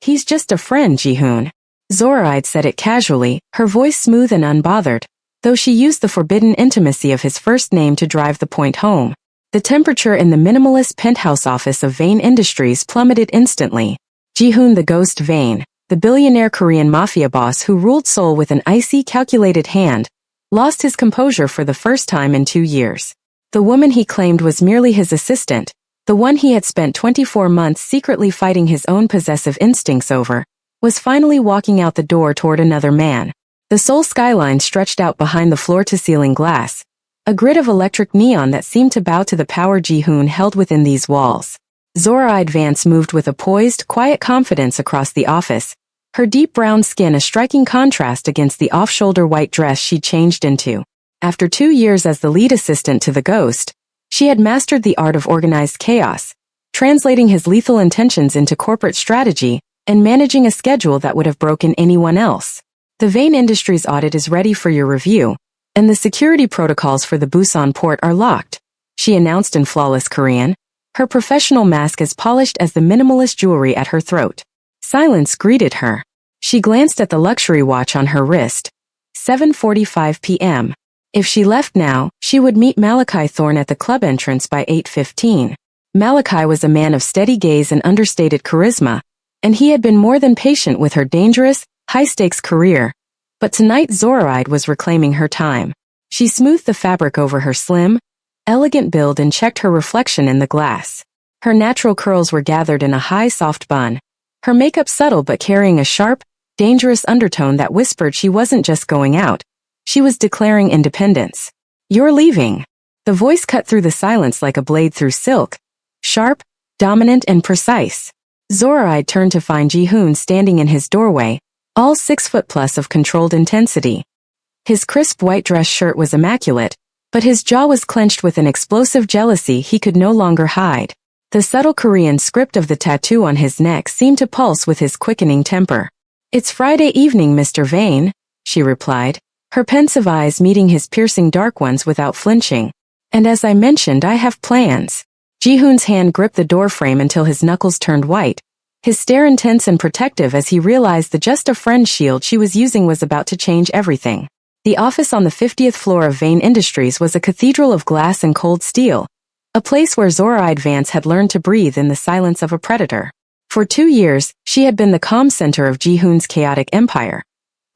He's just a friend, Ji-hoon. Zoraide said it casually, her voice smooth and unbothered, though she used the forbidden intimacy of his first name to drive the point home. The temperature in the minimalist penthouse office of Vane Industries plummeted instantly. Ji-hoon the ghost Vane, the billionaire Korean mafia boss who ruled Seoul with an icy, calculated hand, lost his composure for the first time in 2 years. The woman he claimed was merely his assistant, the one he had spent 24 months secretly fighting his own possessive instincts over, was finally walking out the door toward another man. The Seoul skyline stretched out behind the floor-to-ceiling glass, a grid of electric neon that seemed to bow to the power Ji-hoon held within these walls. Zoraide Vance moved with a poised, quiet confidence across the office, her deep brown skin a striking contrast against the off-shoulder white dress she'd changed into. After 2 years as the lead assistant to the ghost, she had mastered the art of organized chaos, translating his lethal intentions into corporate strategy and managing a schedule that would have broken anyone else. The Vane Industries audit is ready for your review, and the security protocols for the Busan port are locked, she announced in flawless Korean, her professional mask as polished as the minimalist jewelry at her throat. Silence greeted her. She glanced at the luxury watch on her wrist. 7:45 p.m. If she left now, she would meet Malachi Thorne at the club entrance by 8:15. Malachi was a man of steady gaze and understated charisma, and he had been more than patient with her dangerous, high-stakes career. But tonight Zoraide was reclaiming her time. She smoothed the fabric over her slim, elegant build and checked her reflection in the glass. Her natural curls were gathered in a high, soft bun. Her makeup subtle but carrying a sharp, dangerous undertone that whispered she wasn't just going out. She was declaring independence. You're leaving. The voice cut through the silence like a blade through silk. Sharp, dominant and precise. Zoraide turned to find Ji-hoon standing in his doorway, all 6 foot plus of controlled intensity. His crisp white dress shirt was immaculate, but his jaw was clenched with an explosive jealousy he could no longer hide. The subtle Korean script of the tattoo on his neck seemed to pulse with his quickening temper. It's Friday evening, Mr. Vane, she replied, her pensive eyes meeting his piercing dark ones without flinching. And as I mentioned, I have plans. Ji-hoon's hand gripped the doorframe until his knuckles turned white, his stare intense and protective as he realized the just-a-friend shield she was using was about to change everything. The office on the 50th floor of Vane Industries was a cathedral of glass and cold steel, a place where Zoraide Vance had learned to breathe in the silence of a predator. For 2 years, she had been the calm center of Ji-hoon's chaotic empire,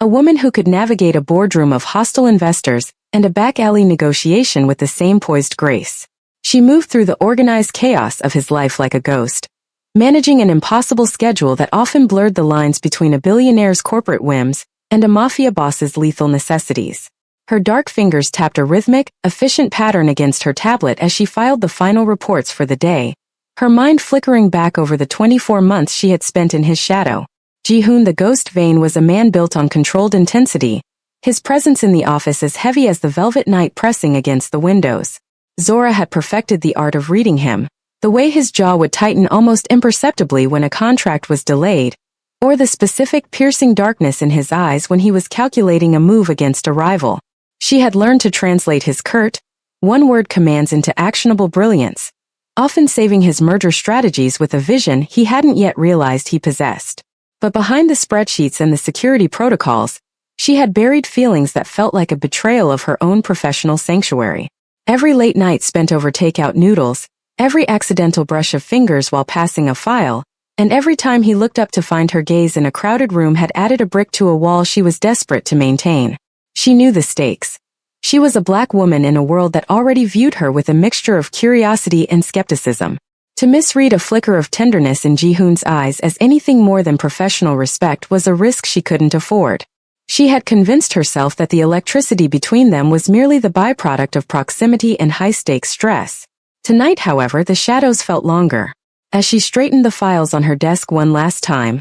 a woman who could navigate a boardroom of hostile investors and a back-alley negotiation with the same poised grace. She moved through the organized chaos of his life like a ghost, managing an impossible schedule that often blurred the lines between a billionaire's corporate whims and a mafia boss's lethal necessities. Her dark fingers tapped a rhythmic, efficient pattern against her tablet as she filed the final reports for the day, her mind flickering back over the 24 months she had spent in his shadow. Ji-hoon the ghost Vane was a man built on controlled intensity, his presence in the office as heavy as the velvet night pressing against the windows. Zora had perfected the art of reading him, the way his jaw would tighten almost imperceptibly when a contract was delayed, or the specific piercing darkness in his eyes when he was calculating a move against a rival. She had learned to translate his curt, one-word commands into actionable brilliance, often saving his merger strategies with a vision he hadn't yet realized he possessed. But behind the spreadsheets and the security protocols, she had buried feelings that felt like a betrayal of her own professional sanctuary. Every late night spent over takeout noodles, every accidental brush of fingers while passing a file, and every time he looked up to find her gaze in a crowded room had added a brick to a wall she was desperate to maintain. She knew the stakes. She was a black woman in a world that already viewed her with a mixture of curiosity and skepticism. To misread a flicker of tenderness in Ji-hoon's eyes as anything more than professional respect was a risk she couldn't afford. She had convinced herself that the electricity between them was merely the byproduct of proximity and high-stakes stress. Tonight, however, the shadows felt longer. As she straightened the files on her desk one last time,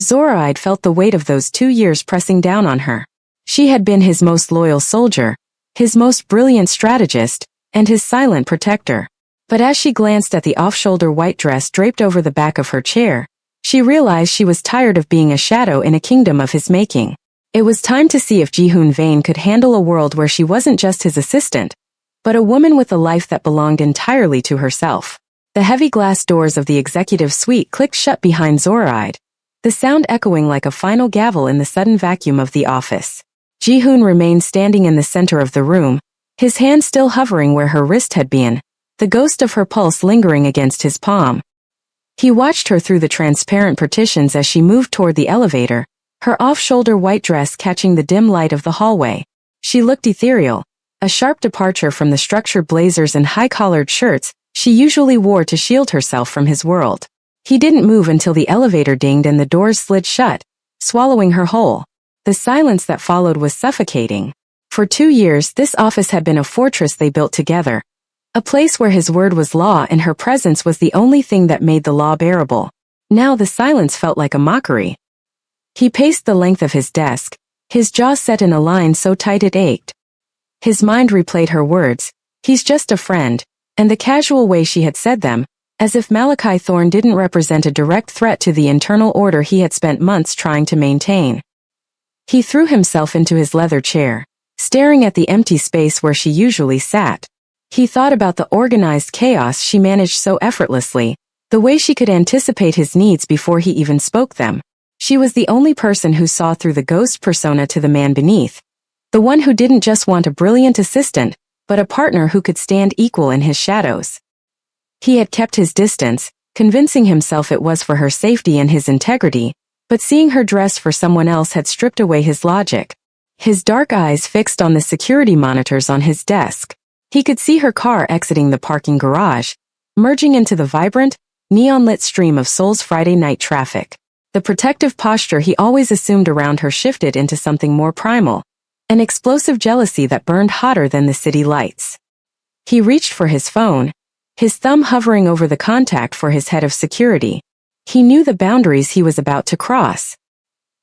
Zoraide felt the weight of those 2 years pressing down on her. She had been his most loyal soldier, his most brilliant strategist, and his silent protector. But as she glanced at the off-shoulder white dress draped over the back of her chair, she realized she was tired of being a shadow in a kingdom of his making. It was time to see if Ji-hoon Vane could handle a world where she wasn't just his assistant, but a woman with a life that belonged entirely to herself. The heavy glass doors of the executive suite clicked shut behind Zoraide, the sound echoing like a final gavel in the sudden vacuum of the office. Ji-hoon remained standing in the center of the room, his hand still hovering where her wrist had been, the ghost of her pulse lingering against his palm. He watched her through the transparent partitions as she moved toward the elevator, her off-shoulder white dress catching the dim light of the hallway. She looked ethereal, a sharp departure from the structured blazers and high-collared shirts she usually wore to shield herself from his world. He didn't move until the elevator dinged and the doors slid shut, swallowing her whole. The silence that followed was suffocating. For 2 years, this office had been a fortress they built together, a place where his word was law and her presence was the only thing that made the law bearable. Now the silence felt like a mockery. He paced the length of his desk, his jaw set in a line so tight it ached. His mind replayed her words, "He's just a friend," and the casual way she had said them, as if Malachi Thorne didn't represent a direct threat to the internal order he had spent months trying to maintain. He threw himself into his leather chair, staring at the empty space where she usually sat. He thought about the organized chaos she managed so effortlessly, the way she could anticipate his needs before he even spoke them. She was the only person who saw through the ghost persona to the man beneath, the one who didn't just want a brilliant assistant, but a partner who could stand equal in his shadows. He had kept his distance, convincing himself it was for her safety and his integrity, but seeing her dress for someone else had stripped away his logic. His dark eyes fixed on the security monitors on his desk. He could see her car exiting the parking garage, merging into the vibrant, neon-lit stream of Seoul's Friday night traffic. The protective posture he always assumed around her shifted into something more primal, an explosive jealousy that burned hotter than the city lights. He reached for his phone, his thumb hovering over the contact for his head of security. He knew the boundaries he was about to cross.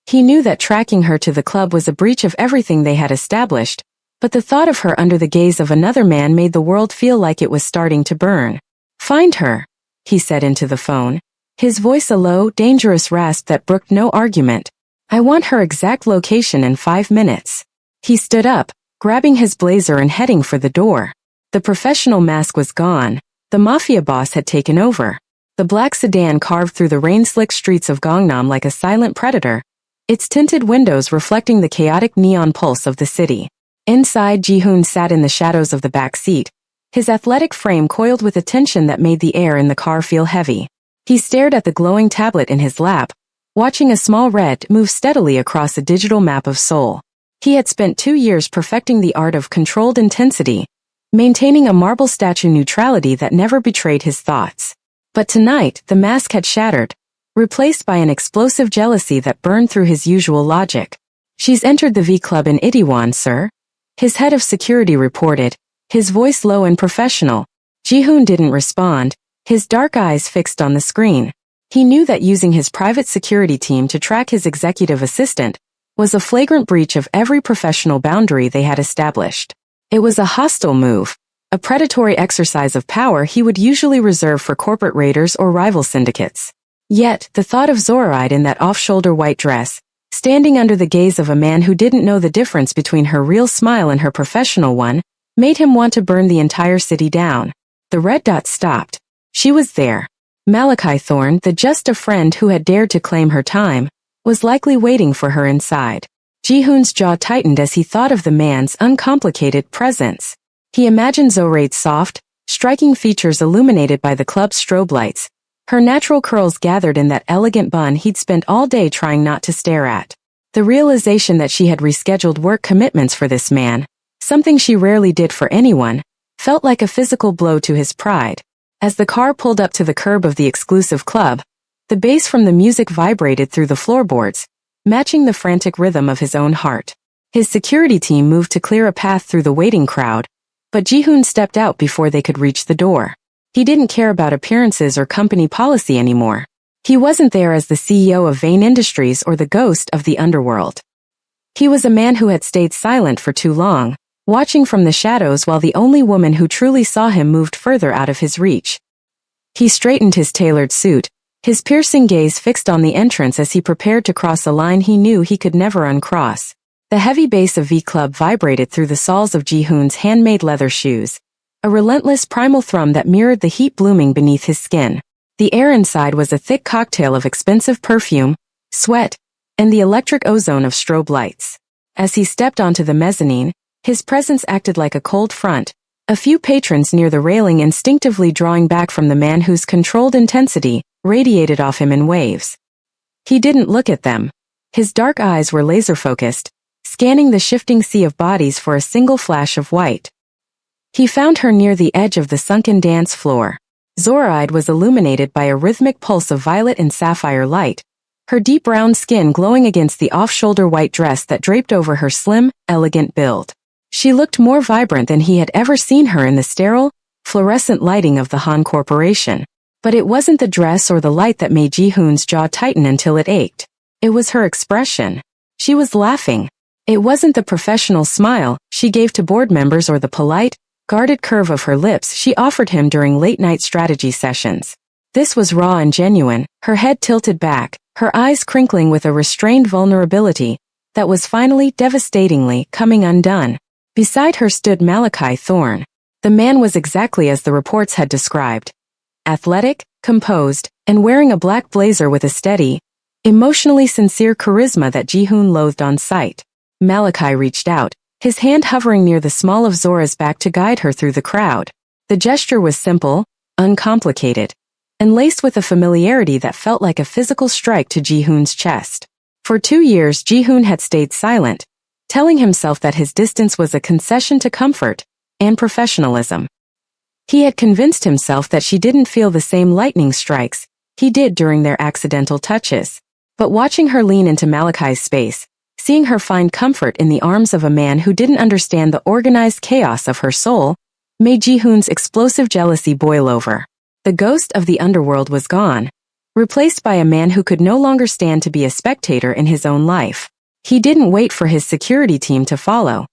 He knew that tracking her to the club was a breach of everything they had established, but the thought of her under the gaze of another man made the world feel like it was starting to burn. "Find her," he said into the phone, his voice a low, dangerous rasp that brooked no argument. "I want her exact location in 5 minutes." He stood up, grabbing his blazer and heading for the door. The professional mask was gone. The Mafia boss had taken over. The black sedan carved through the rain-slicked streets of Gangnam like a silent predator, its tinted windows reflecting the chaotic neon pulse of the city. Inside, Ji-hoon sat in the shadows of the back seat, his athletic frame coiled with a tension that made the air in the car feel heavy. He stared at the glowing tablet in his lap, watching a small red move steadily across a digital map of Seoul. He had spent 2 years perfecting the art of controlled intensity, maintaining a marble statue neutrality that never betrayed his thoughts. But tonight, the mask had shattered, replaced by an explosive jealousy that burned through his usual logic. "She's entered the V Club in Itaewon, sir," his head of security reported, his voice low and professional. Ji-hoon didn't respond, his dark eyes fixed on the screen. He knew that using his private security team to track his executive assistant was a flagrant breach of every professional boundary they had established. It was a hostile move, a predatory exercise of power he would usually reserve for corporate raiders or rival syndicates. Yet, the thought of Zoraide in that off-shoulder white dress, standing under the gaze of a man who didn't know the difference between her real smile and her professional one, made him want to burn the entire city down. The red dot stopped. She was there. Malachi Thorne, the just a friend who had dared to claim her time, was likely waiting for her inside. Ji-hoon's jaw tightened as he thought of the man's uncomplicated presence. He imagined Zoraide's soft, striking features illuminated by the club's strobe lights, her natural curls gathered in that elegant bun he'd spent all day trying not to stare at. The realization that she had rescheduled work commitments for this man, something she rarely did for anyone, felt like a physical blow to his pride. As the car pulled up to the curb of the exclusive club, the bass from the music vibrated through the floorboards, matching the frantic rhythm of his own heart. His security team moved to clear a path through the waiting crowd, but Ji-hoon stepped out before they could reach the door. He didn't care about appearances or company policy anymore. He wasn't there as the CEO of Vane Industries or the ghost of the underworld. He was a man who had stayed silent for too long, watching from the shadows while the only woman who truly saw him moved further out of his reach. He straightened his tailored suit, his piercing gaze fixed on the entrance as he prepared to cross a line he knew he could never uncross. The heavy bass of V Club vibrated through the soles of Ji-hoon's handmade leather shoes, a relentless primal thrum that mirrored the heat blooming beneath his skin. The air inside was a thick cocktail of expensive perfume, sweat, and the electric ozone of strobe lights. As he stepped onto the mezzanine, his presence acted like a cold front, a few patrons near the railing instinctively drawing back from the man whose controlled intensity radiated off him in waves. He didn't look at them. His dark eyes were laser-focused, scanning the shifting sea of bodies for a single flash of white. He found her near the edge of the sunken dance floor. Zoraide was illuminated by a rhythmic pulse of violet and sapphire light, her deep brown skin glowing against the off-shoulder white dress that draped over her slim, elegant build. She looked more vibrant than he had ever seen her in the sterile, fluorescent lighting of the Han Corporation. But it wasn't the dress or the light that made Ji-hoon's jaw tighten until it ached. It was her expression. She was laughing. It wasn't the professional smile she gave to board members or the polite, guarded curve of her lips she offered him during late-night strategy sessions. This was raw and genuine, her head tilted back, her eyes crinkling with a restrained vulnerability that was finally devastatingly coming undone. Beside her stood Malachi Thorne. The man was exactly as the reports had described. Athletic, composed, and wearing a black blazer with a steady, emotionally sincere charisma that Ji-hoon loathed on sight. Malachi reached out, his hand hovering near the small of Zora's back to guide her through the crowd. The gesture was simple, uncomplicated, and laced with a familiarity that felt like a physical strike to Ji-hoon's chest. For 2 years Ji-hoon had stayed silent, telling himself that his distance was a concession to comfort and professionalism. He had convinced himself that she didn't feel the same lightning strikes he did during their accidental touches. But watching her lean into Malachi's space, seeing her find comfort in the arms of a man who didn't understand the organized chaos of her soul, made Ji-hoon's explosive jealousy boil over. The ghost of the underworld was gone, replaced by a man who could no longer stand to be a spectator in his own life. He didn't wait for his security team to follow.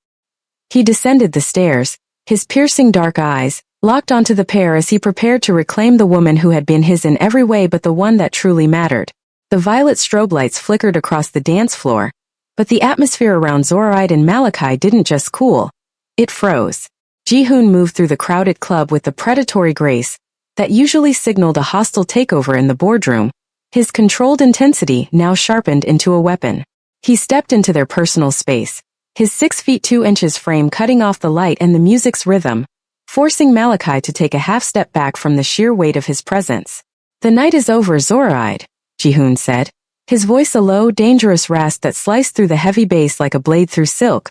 He descended the stairs, his piercing dark eyes locked onto the pair as he prepared to reclaim the woman who had been his in every way but the one that truly mattered. The violet strobe lights flickered across the dance floor, but the atmosphere around Zoraide and Malachi didn't just cool, it froze. Ji-hoon moved through the crowded club with the predatory grace that usually signaled a hostile takeover in the boardroom, his controlled intensity now sharpened into a weapon. He stepped into their personal space, his 6 feet 2 inches frame cutting off the light and the music's rhythm, forcing Malachi to take a half step back from the sheer weight of his presence. "The night is over, Zoraide," Ji-hoon said, his voice a low, dangerous rasp that sliced through the heavy bass like a blade through silk.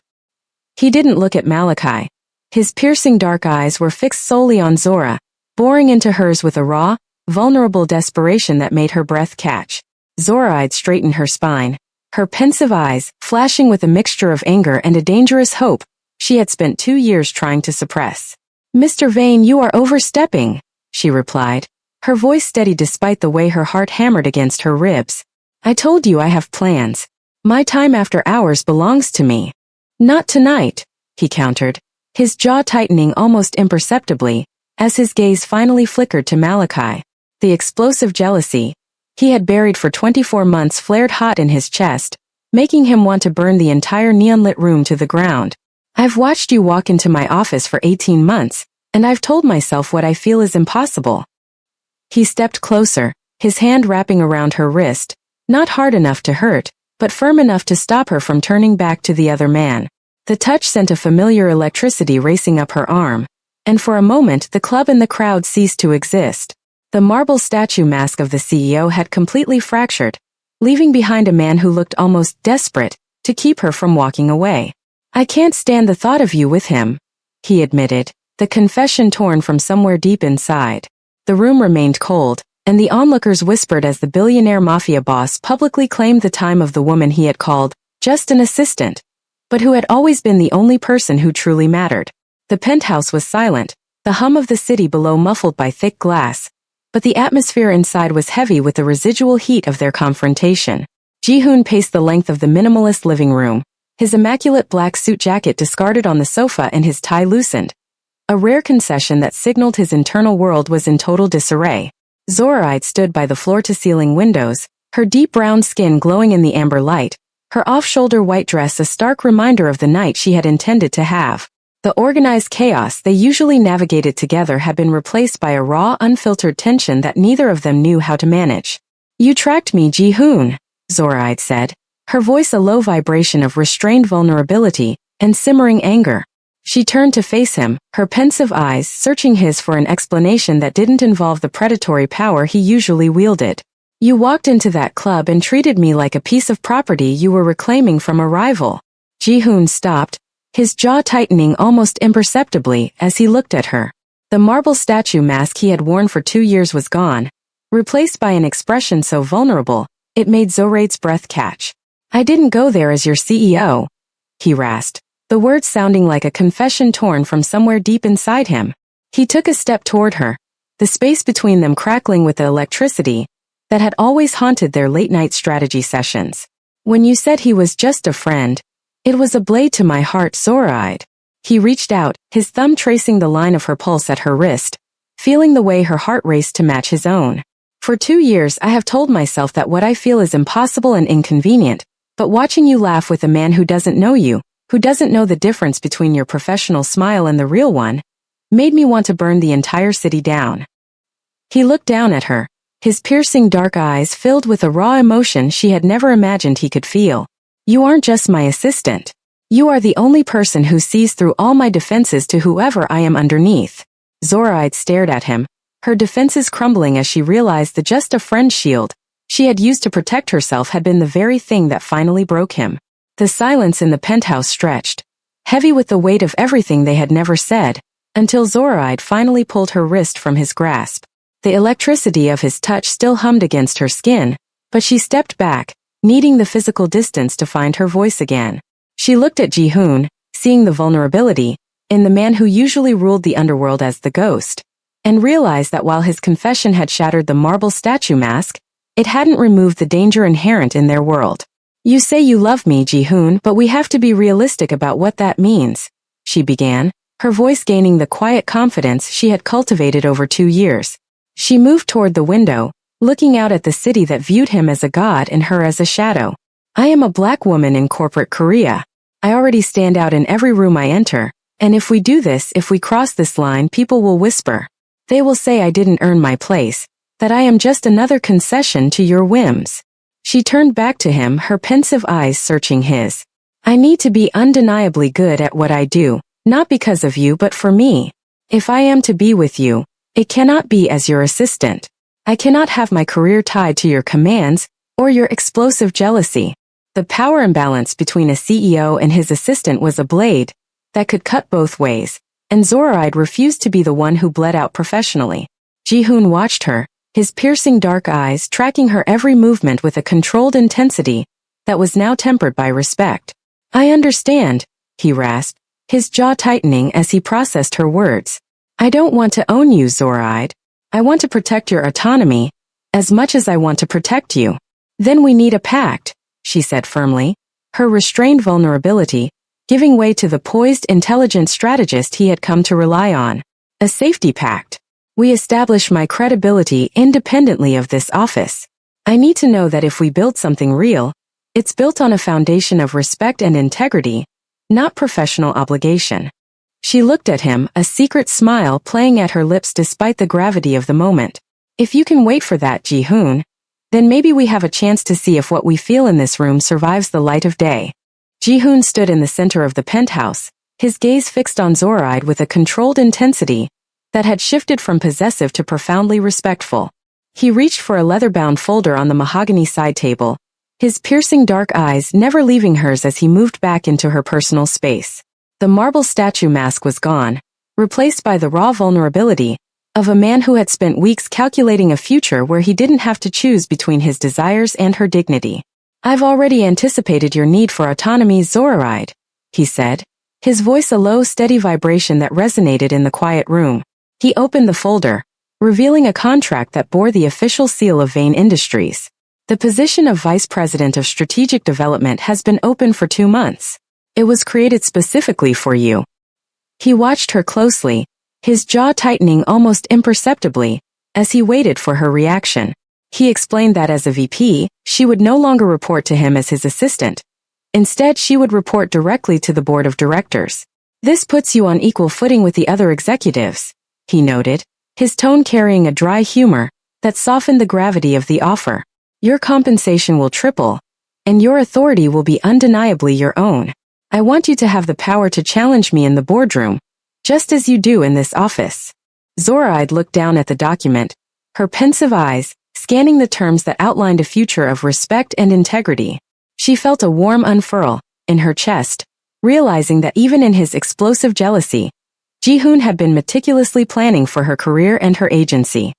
He didn't look at Malachi. His piercing dark eyes were fixed solely on Zora, boring into hers with a raw, vulnerable desperation that made her breath catch. Zoraide straightened her spine, her pensive eyes flashing with a mixture of anger and a dangerous hope she had spent 2 years trying to suppress. "Mr. Vane, you are overstepping," she replied, her voice steady despite the way her heart hammered against her ribs. "I told you I have plans. My time after hours belongs to me." "Not tonight," he countered, his jaw tightening almost imperceptibly, as his gaze finally flickered to Malachi. The explosive jealousy he had buried for 24 months flared hot in his chest, making him want to burn the entire neon-lit room to the ground. "I've watched you walk into my office for 18 months, and I've told myself what I feel is impossible." He stepped closer, his hand wrapping around her wrist, not hard enough to hurt, but firm enough to stop her from turning back to the other man. The touch sent a familiar electricity racing up her arm, and for a moment the club and the crowd ceased to exist. The marble statue mask of the CEO had completely fractured, leaving behind a man who looked almost desperate to keep her from walking away. "I can't stand the thought of you with him," he admitted, the confession torn from somewhere deep inside. The room remained cold, and the onlookers whispered as the billionaire Mafia boss publicly claimed the time of the woman he had called just an assistant, but who had always been the only person who truly mattered. The penthouse was silent, the hum of the city below muffled by thick glass, but the atmosphere inside was heavy with the residual heat of their confrontation. Ji-hoon paced the length of the minimalist living room, his immaculate black suit jacket discarded on the sofa and his tie loosened, a rare concession that signaled his internal world was in total disarray. Zoraide stood by the floor-to-ceiling windows, her deep brown skin glowing in the amber light, her off-shoulder white dress a stark reminder of the night she had intended to have. The organized chaos they usually navigated together had been replaced by a raw, unfiltered tension that neither of them knew how to manage. "You tracked me, Ji-hoon," Zoraide said, her voice a low vibration of restrained vulnerability and simmering anger. She turned to face him, her pensive eyes searching his for an explanation that didn't involve the predatory power he usually wielded. You walked into that club and treated me like a piece of property you were reclaiming from a rival. Ji-hoon stopped, his jaw tightening almost imperceptibly as he looked at her. The marble statue mask he had worn for 2 years was gone, replaced by an expression so vulnerable, it made Zoraide's breath catch. I didn't go there as your CEO, he rasped, the words sounding like a confession torn from somewhere deep inside him. He took a step toward her, the space between them crackling with the electricity that had always haunted their late-night strategy sessions. When you said he was just a friend, it was a blade to my heart, Zoraide. He reached out, his thumb tracing the line of her pulse at her wrist, feeling the way her heart raced to match his own. For 2 years I have told myself that what I feel is impossible and inconvenient, but watching you laugh with a man who doesn't know you, who doesn't know the difference between your professional smile and the real one, made me want to burn the entire city down. He looked down at her, his piercing dark eyes filled with a raw emotion she had never imagined he could feel. You aren't just my assistant. You are the only person who sees through all my defenses to whoever I am underneath. Zoraide stared at him, her defenses crumbling as she realized the just a friend shield she had used to protect herself had been the very thing that finally broke him. The silence in the penthouse stretched, heavy with the weight of everything they had never said, until Zoraide finally pulled her wrist from his grasp. The electricity of his touch still hummed against her skin, but she stepped back, needing the physical distance to find her voice again. She looked at Ji-hoon, seeing the vulnerability in the man who usually ruled the underworld as the ghost, and realized that while his confession had shattered the marble statue mask, it hadn't removed the danger inherent in their world. You say you love me, Ji-hoon, but we have to be realistic about what that means, she began, her voice gaining the quiet confidence she had cultivated over 2 years. She moved toward the window, looking out at the city that viewed him as a god and her as a shadow. I am a black woman in corporate Korea. I already stand out in every room I enter, and if we cross this line, people will whisper. They will say I didn't earn my place, that I am just another concession to your whims. She turned back to him, her pensive eyes searching his. I need to be undeniably good at what I do, not because of you but for me. If I am to be with you, it cannot be as your assistant. I cannot have my career tied to your commands or your explosive jealousy. The power imbalance between a CEO and his assistant was a blade that could cut both ways, and Zoraide refused to be the one who bled out professionally. Ji-hoon watched her, his piercing dark eyes tracking her every movement with a controlled intensity that was now tempered by respect. I understand, he rasped, his jaw tightening as he processed her words. I don't want to own you, Zoraide. I want to protect your autonomy, as much as I want to protect you. Then we need a pact, she said firmly, her restrained vulnerability giving way to the poised, intelligent strategist he had come to rely on. A safety pact. We establish my credibility independently of this office. I need to know that if we build something real, it's built on a foundation of respect and integrity, not professional obligation. She looked at him, a secret smile playing at her lips despite the gravity of the moment. If you can wait for that, Ji-hoon, then maybe we have a chance to see if what we feel in this room survives the light of day. Ji-hoon stood in the center of the penthouse, his gaze fixed on Zoraide with a controlled intensity that had shifted from possessive to profoundly respectful. He reached for a leather-bound folder on the mahogany side table, his piercing dark eyes never leaving hers as he moved back into her personal space. The marble statue mask was gone, replaced by the raw vulnerability of a man who had spent weeks calculating a future where he didn't have to choose between his desires and her dignity. I've already anticipated your need for autonomy, Zoraide, he said, his voice a low, steady vibration that resonated in the quiet room. He opened the folder, revealing a contract that bore the official seal of Vane Industries. The position of Vice President of Strategic Development has been open for 2 months. It was created specifically for you. He watched her closely, his jaw tightening almost imperceptibly, as he waited for her reaction. He explained that as a VP, she would no longer report to him as his assistant. Instead, she would report directly to the board of directors. This puts you on equal footing with the other executives, he noted, his tone carrying a dry humor that softened the gravity of the offer. Your compensation will triple, and your authority will be undeniably your own. I want you to have the power to challenge me in the boardroom, just as you do in this office. Zoraide looked down at the document, her pensive eyes scanning the terms that outlined a future of respect and integrity. She felt a warm unfurl in her chest, realizing that even in his explosive jealousy, Ji-hoon had been meticulously planning for her career and her agency.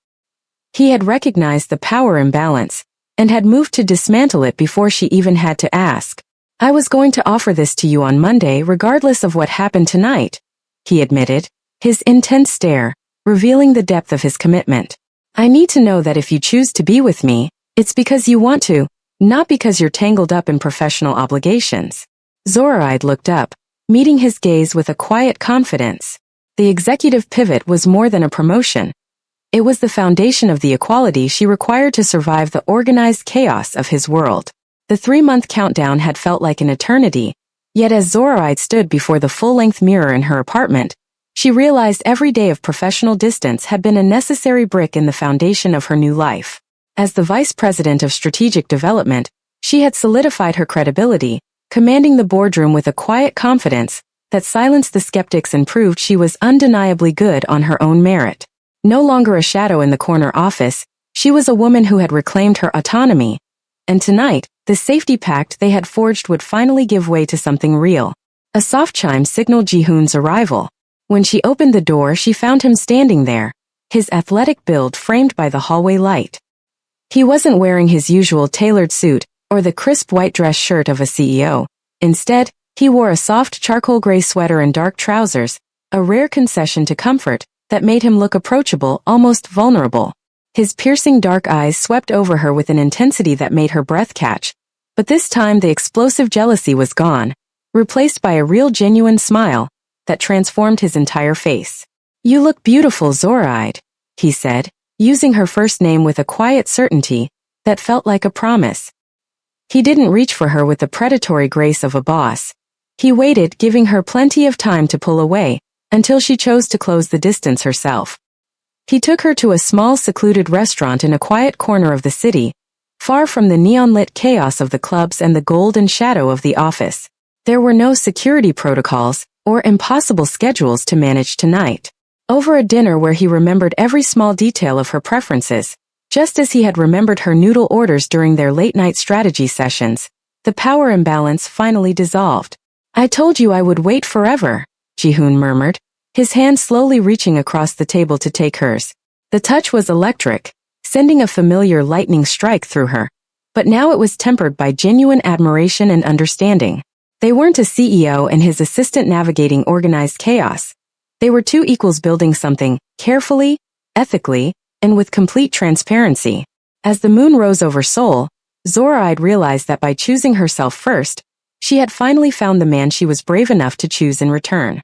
He had recognized the power imbalance and had moved to dismantle it before she even had to ask. I was going to offer this to you on Monday regardless of what happened tonight, he admitted, his intense stare revealing the depth of his commitment. I need to know that if you choose to be with me, it's because you want to, not because you're tangled up in professional obligations. Zoraide looked up, meeting his gaze with a quiet confidence. The executive pivot was more than a promotion. It was the foundation of the equality she required to survive the organized chaos of his world. The 3-month countdown had felt like an eternity, yet as Zoraide stood before the full-length mirror in her apartment, she realized every day of professional distance had been a necessary brick in the foundation of her new life. As the vice president of strategic development, she had solidified her credibility, commanding the boardroom with a quiet confidence that silenced the skeptics and proved she was undeniably good on her own merit. No longer a shadow in the corner office, she was a woman who had reclaimed her autonomy. And tonight, the safety pact they had forged would finally give way to something real. A soft chime signaled Ji-hoon's arrival. When she opened the door, she found him standing there, his athletic build framed by the hallway light. He wasn't wearing his usual tailored suit or the crisp white dress shirt of a CEO. Instead, he wore a soft charcoal gray sweater and dark trousers, a rare concession to comfort that made him look approachable, almost vulnerable. His piercing dark eyes swept over her with an intensity that made her breath catch. But this time the explosive jealousy was gone, replaced by a real genuine smile that transformed his entire face. You look beautiful, Zoraide, he said, using her first name with a quiet certainty that felt like a promise. He didn't reach for her with the predatory grace of a boss. He waited, giving her plenty of time to pull away, until she chose to close the distance herself. He took her to a small secluded restaurant in a quiet corner of the city, far from the neon-lit chaos of the clubs and the golden shadow of the office. There were no security protocols or impossible schedules to manage tonight. Over a dinner where he remembered every small detail of her preferences, just as he had remembered her noodle orders during their late-night strategy sessions, the power imbalance finally dissolved. I told you I would wait forever, Ji-hoon murmured, his hand slowly reaching across the table to take hers. The touch was electric, sending a familiar lightning strike through her. But now it was tempered by genuine admiration and understanding. They weren't a CEO and his assistant navigating organized chaos. They were two equals building something, carefully, ethically, and with complete transparency. As the moon rose over Seoul, Zoraide realized that by choosing herself first, she had finally found the man she was brave enough to choose in return.